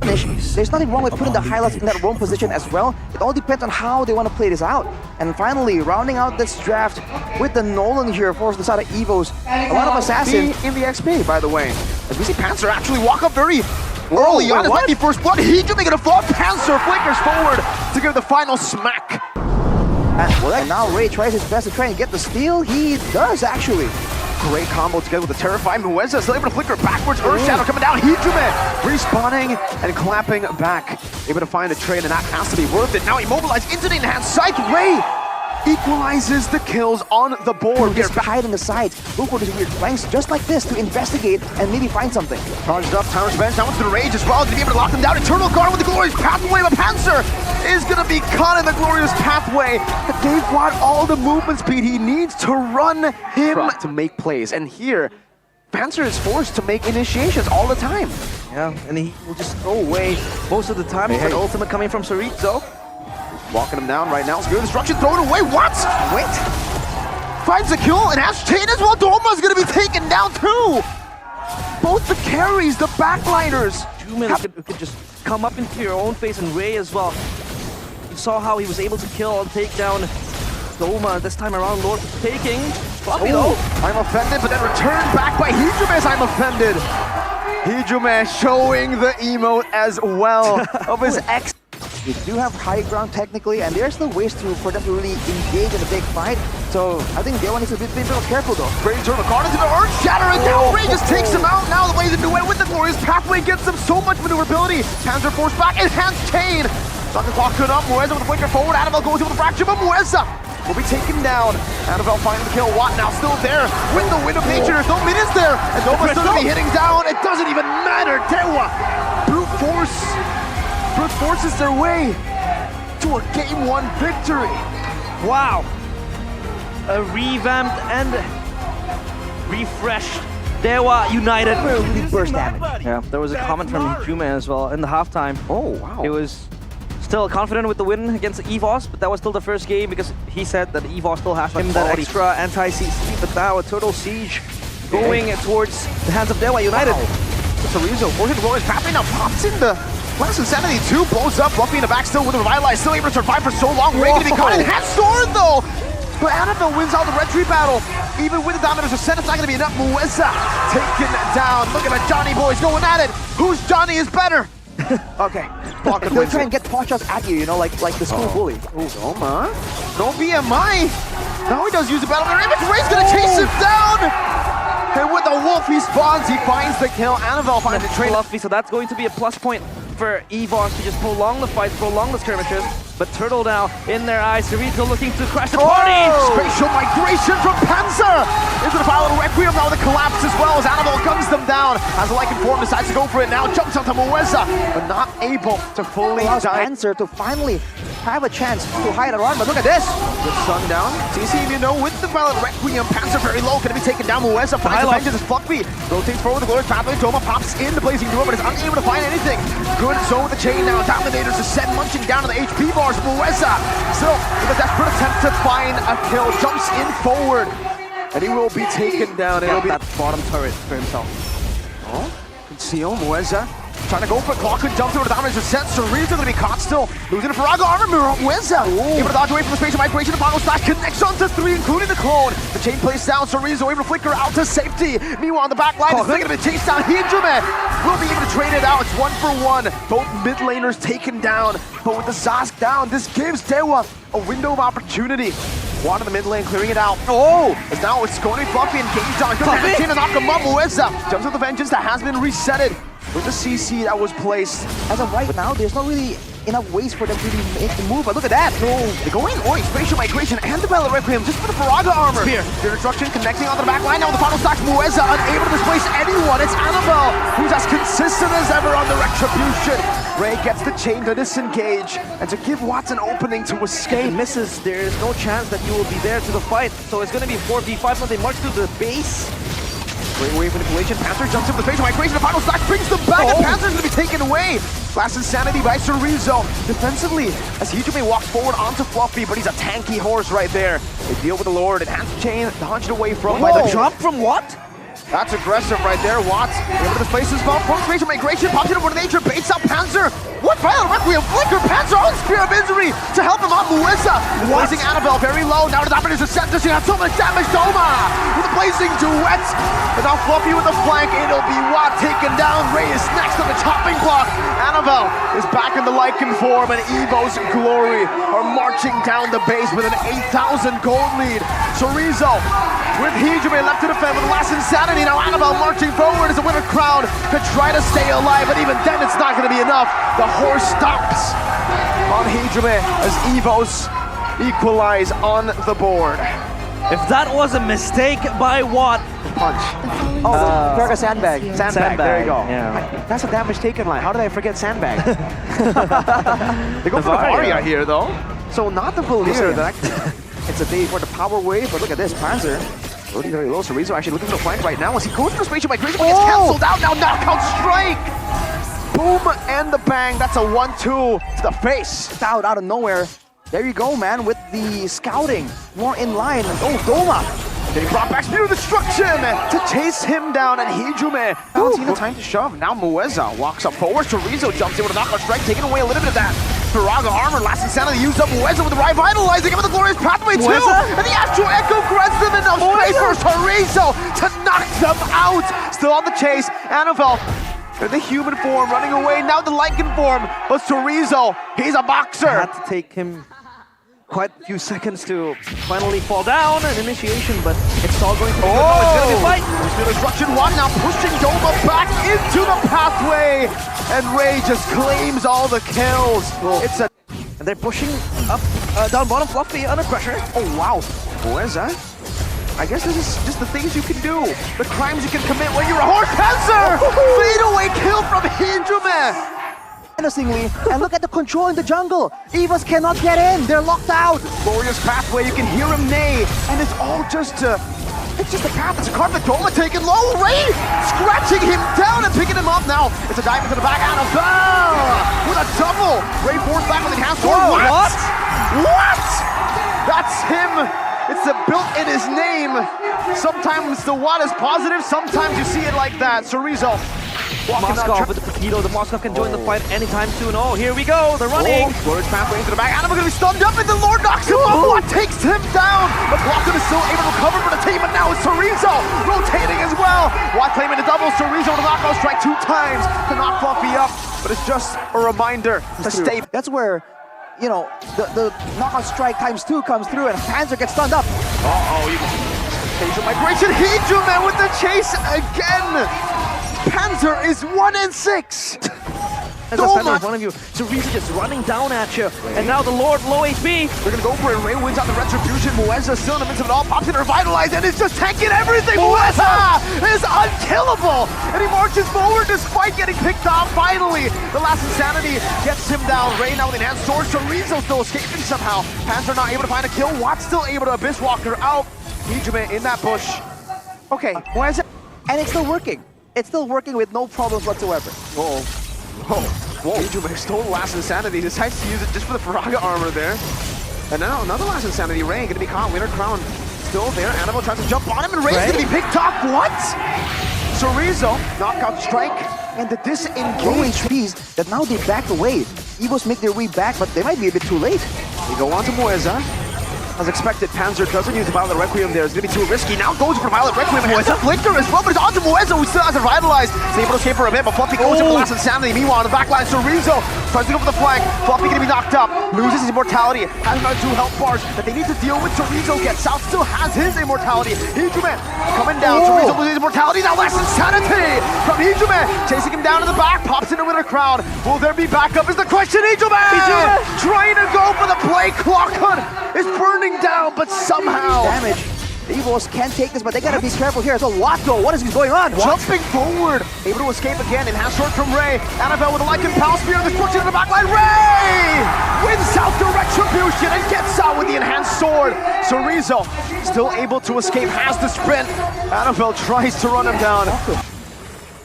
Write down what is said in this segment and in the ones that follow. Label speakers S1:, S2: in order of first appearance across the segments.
S1: punish, there's nothing wrong with putting the highlights in that roam position as well. It all depends on how they want to play this out. And finally, rounding out this draft with the Nolan here for the side of Evos. A lot of Assassin
S2: in the XP, by the way. As we see Panzer actually walk up very early on. It might be first blood. He's making a fall. Panzer flickers forward to give the final smack.
S1: And now Ray tries his best to try and get the steal. He does, actually.
S2: Great combo together with the terrifying Mueza. Still able to flicker backwards. Earth Shadow coming down. Hijume respawning and clapping back. Able to find a trade, and that has to be worth it. Now immobilized into the enhanced sight. Ray equalizes the kills on the board.
S1: Just hide in the sides. Look for these weird flanks just like this to investigate and maybe find something.
S2: Charged up, Tower's bench. Now into the rage as well to be able to lock them down. Eternal Guard with the glorious pathway, but Panzer is going to be caught in the glorious pathway. But gave Watt all the movement speed he needs to run him to make plays. And here, Panzer is forced to make initiations all the time.
S3: Yeah, and he will just throw away most of the time. An ultimate coming from Chorizo.
S2: Walking him down right now. It's good destruction. Throw it away. What?
S1: Wait.
S2: Finds a kill and has chain as well. Doma's going to be taken down too. Both the carries, the backliners.
S3: Jumin could just come up into your own face, and Ray as well. You saw how he was able to kill and take down Doma this time around. Lord taking. Floppy though.
S2: I'm offended, but then returned back by Hijume as I'm offended. Hijume showing the emote as well of his ex.
S1: They do have high ground technically, and there's no ways for them to really engage in a big fight. So I think Dewa needs to be a little careful though.
S2: Great turn of card into the Earth Shatter, and now Ray just takes him out. Now the way to do it with the glorious pathway gets him so much maneuverability. Panzer forced back, enhanced chain. Sucker clock good up. Mueza with a flicker forward. Annabelle goes in with a fracture, but Mueza will be taken down. Annabelle finding the kill. Watt now still there with the wind of nature. There's no minions there, and Doma's still gonna be hitting down. It doesn't even matter. Dewa brute forces their way to a Game 1 victory.
S3: Wow. A revamped and refreshed Dewa United.
S1: Really burst damage.
S3: Yeah, there was a comment from Hijume as well in the halftime.
S2: Oh, wow.
S3: He was still confident with the win against Evos, but that was still the first game because he said that Evos still has him that extra anti-CC, but now a total siege going towards the hands of Dewa United.
S2: Wow. Chorizo, forcing the glorious pathway now pops in the Last Insanity 2 blows up. Buffy in the back still with a Revitalize, still able to survive for so long. Ray gonna be caught in Enhanced Sword though! But Annabelle wins out the Red Tree battle. Even with the Dominus Ascent, it's not gonna be enough. Mueza taken down. Look at the Johnny boys going at it. Whose Johnny is better? Okay.
S1: They'll try and get pot shots at you, you know, like the school bully.
S2: Oh, Doma. No BMI. Now he does use the battle barrier. Ray's gonna chase him down! And with the wolf he spawns, he finds the kill. Annabelle finds the trade.
S3: Fluffy, so that's going to be a plus point for Evos to just prolong the fight, prolong the skirmishes. But Turtle now in their eyes. Chorizo looking to crash the party.
S2: Spatial migration from Panzer into the pile of Requiem. Now the collapse as well as Annabelle guns them down. As the Lycan form decides to go for it now, jumps onto Mueza, but not able to fully
S1: allows
S2: die.
S1: Panzer to finally have a chance to hide around. But look at this.
S2: Good sundown. CC, you know, with the Violet Requiem, Panzer very low, gonna be taken down. Mueza finds the vengeance. Fluffy rotates forward the glorious pathway. Doma pops in the blazing door, but is unable to find anything. Good zone with the chain now. Dominators descend, munching down to the HP bars. Mueza still with a desperate attempt to find a kill. Jumps in forward, and he will be taken down. It'll be
S3: that bottom turret for himself.
S2: Oh, conceal Mueza. Trying to go for it. Clock and jump through the Dominus Ascent. Chorizo gonna be caught still. Losing a Farago armor. Mueza able to dodge away from the spatial migration. The Pongo Slash connects onto 3, including the clone. The chain plays down. Chorizo able to flicker out to safety. Meanwhile, on the back line, it's gonna be chased down. Hijume will be able to trade it out. It's 1 for 1. Both mid laners taken down. But with the Zask down, this gives Dewa a window of opportunity. One in the mid lane, clearing it out. Oh! As now it's going to be Fluffy engaged on. Good to knock him up. Mueza jumps with the vengeance that has been resetted with the CC that was placed.
S1: As of right now, there's not really enough ways for them to really make the move, but look at that!
S2: No, they're going Oi, spatial migration and the Violet Requiem just for the Faraga armor. Spear destruction connecting onto the back line now with the final stacks. Mueza unable to displace anyone. It's Annabelle who's as consistent as ever on the Retribution. Ray gets the chain to disengage and to give Watts an opening to escape.
S3: He misses, there's no chance that you will be there to the fight. So it's gonna be 4v5 when they march to the base.
S2: Great wave manipulation. Panzer jumps into the spatial migration. The final stack brings them back, and Panzer's gonna be taken away. Last Insanity by Chorizo. Defensively, as Hijume walks forward onto Fluffy, but he's a tanky horse right there. They deal with the Lord. Enhanced chain dodged away from by the
S3: drop from what?
S2: That's aggressive right there. Watts able to displace his ball. Force spatial migration, pops into nature, baits out Panzer. What? Violent Requiem, Flicker, Panzer on Spear of Misery to help him out. Mueza blazing Annabelle very low. Now the dominant is set. She has so much damage. Doma with a blazing duet. And now Fluffy with the flank. It'll be Watt taken down. Ray is next on the chopping block. Annabelle is back in the Lycan form, and Evos Glory are marching down the base with an 8,000 gold lead. Chorizo with Hijime left to defend with the last Insanity. Now Annabelle marching forward as a winner crowd to try to stay alive, but even then it's not going to be enough. The horse stops on Hijime as Evos equalize on the board.
S3: If that was a mistake by Watt,
S2: Punch.
S1: Oh, Perga sandbag.
S2: Sandbag, there you go.
S3: Yeah.
S2: That's a damage taken line. How did I forget sandbag? They go for the Varia here though. So not the believer that
S1: It's a day for the power wave, but look at this, Panzer.
S2: loading very low. Chorizo actually looking for the flank right now as he goes for the spatial migration, but gets cancelled out. Now knockout strike. Boom and the bang. That's a 1-2 to the face.
S1: Out of nowhere. There you go, man, with the scouting. More in line. Oh, Doma.
S2: Getting brought back, Spear of Destruction to chase him down, and Hijime bouncing the time to shove. Now Mueza walks up forward. Chorizo jumps in with a knockout strike, taking away a little bit of that Firaga armor. Last Insanity used up Mueza with the revitalizing him with the glorious pathway too. And the Astral Echo grabs them enough space for Chorizo to knock them out. Still on the chase, Annabelle in the human form running away. Now the Lycan form, but Chorizo, he's a boxer.
S3: had to take him quite a few seconds to finally fall down an initiation, but it's all going to be good. Now it's going to be a fight.
S2: Spear Destruction 1 now pushing Doma back into the pathway, and Ray just claims all the kills. It's a
S3: And they're pushing up, down bottom, Fluffy under pressure.
S2: oh wow, Mueza. I guess this is just the things you can do, the crimes you can commit when you're a horse Panzer. Fadeaway kill from Hijime.
S1: Menacingly, and look at the control in the jungle. Evos cannot get in. They're locked out.
S2: Glorious pathway, you can hear him neigh, and it's all just it's just a path. It's a card that Doma taken low. Ray scratching him down and picking him up now. It's a dive into the back. Annabelle with a double. Ray forced back with the hand sword. What? What? That's him. It's the built in his name. Sometimes the Watt is positive. Sometimes you see it like that. Chorizo.
S3: Moskov with the Paquito. The Moskov can join the fight anytime soon. Oh, here we go. They're running.
S2: Glorious pathway into the back. Annabelle gonna be stunned up, and the Lord knocks him off. Watt takes him down. But Blockton is still able to recover for the team, and now it's Chorizo rotating as well. Watt claiming the double. Chorizo with a knockout strike 2 times to knock Fluffy up. But it's just a reminder to stay.
S1: That's where, you know, the knockout strike ×2 comes through, and Panzer gets stunned up.
S2: You can facial migration. Hijime with the chase again. Panzer is 1-6.
S3: As a center in front of you, Chorizo just running down at you, and now the Lord low HP.
S2: They're gonna go for it. Ray wins out the Retribution. Mueza still in the midst of it all. Pops in to revitalize, and it's just tanking everything. Mueza is unkillable, and he marches forward despite getting picked off. Finally, the last Insanity gets him down. Ray now with enhanced sword. Chorizo still escaping somehow. Panzer not able to find a kill. Watt still able to Abyss Walker out. Hijime in that bush. Okay, Mueza.
S1: And it's still working. It's still working with no problems whatsoever.
S2: Whoa. Hijime stole the last Insanity. Decides to use it just for the Firaga armor there. And now another last Insanity. Ray gonna be caught. Winner crown still there. Annabelle tries to jump on him, and Ray's gonna be picked off. What? Chorizo, knockout strike, and the disengage.
S1: HPs that now they back away. Evos make their way back, but they might be a bit too late.
S2: We go on to Mueza. As expected, Panzer doesn't use the Violet Requiem there. It's going to be too risky. Now goes for Violet Requiem. Mueza Flicker as well, but it's on to Mueza, who still has it revitalized. He's able to escape for a bit, but Fluffy goes in for the last Insanity. Meanwhile, on the back line, Chorizo tries to go for the flank. Fluffy going to be knocked up, loses his immortality, has another 2 health bars that they need to deal with. Chorizo gets out, still has his immortality. Hijime coming down. Chorizo loses his immortality. Now last Insanity from Hijime, chasing him down to the back, pops into Winter Crown. Will there be backup is the question. Hijime trying to go for the play. Clock Hunt is burning down, but somehow
S1: Damage. The Evos can take this, but they gotta be careful here. So Watto, what is going on?
S2: jumping forward, able to escape again. Enhanced sword from Ray. Annabelle with a Lycan Pal Spear, destruction in the backline. Ray wins out the Retribution and gets out with the enhanced sword. Chorizo still able to escape, has the sprint. Annabelle tries to run him down.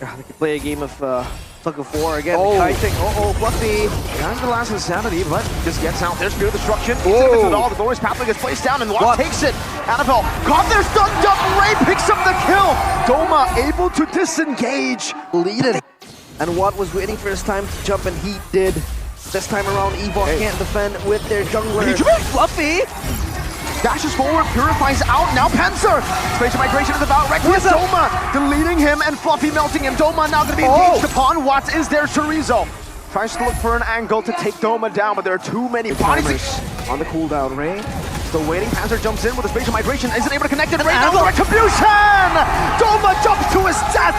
S3: Yeah, they could play a game of tug of war again.
S2: Kiting. Fluffy has the last Insanity, but just gets out there. Spear of Destruction. It all. The glorious pathway gets placed down, and Watt takes it. Annabelle caught there, stunned up. Ray picks up the kill. Doma Doma able to disengage.
S3: Lead it. And Watt was waiting for his time to jump, and he did. This time around, Evos can't defend with their jungler. Fluffy!
S2: Dashes forward, purifies out, now Panzer! Spatial migration is about reckless. Doma deleting him and Fluffy melting him. Doma now gonna be engaged upon. Watt is there, Chorizo. Tries to look for an angle to take Doma down, but there are too many bodies
S3: On the cooldown, Ray.
S2: still waiting. Panzer jumps in with a spatial migration, isn't able to connect it. Right now, the retribution! Doma jumps to his death!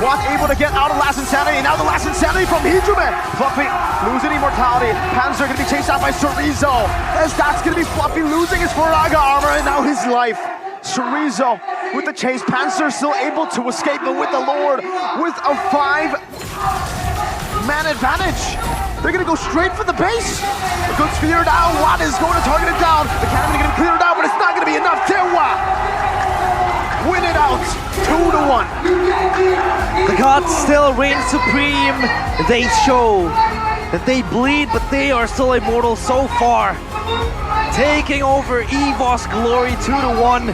S2: Watt able to get out of Last Insanity. Now the Last Insanity from Hidrume. Fluffy losing immortality. Panzer gonna be chased out by Chorizo. As that's gonna be Fluffy losing his Faraga armor and now his life. Chorizo with the chase. Panzer still able to escape, but with the Lord, with a 5-man advantage. They're gonna go straight for the base. A good spear down. Watt is going to target it down. The cannon gonna clear it out, but it's not gonna be enough. Dewa win it out, 2-1.
S3: The gods still reign supreme. They show that they bleed, but they are still immortal so far. Taking over Evos Glory 2-1.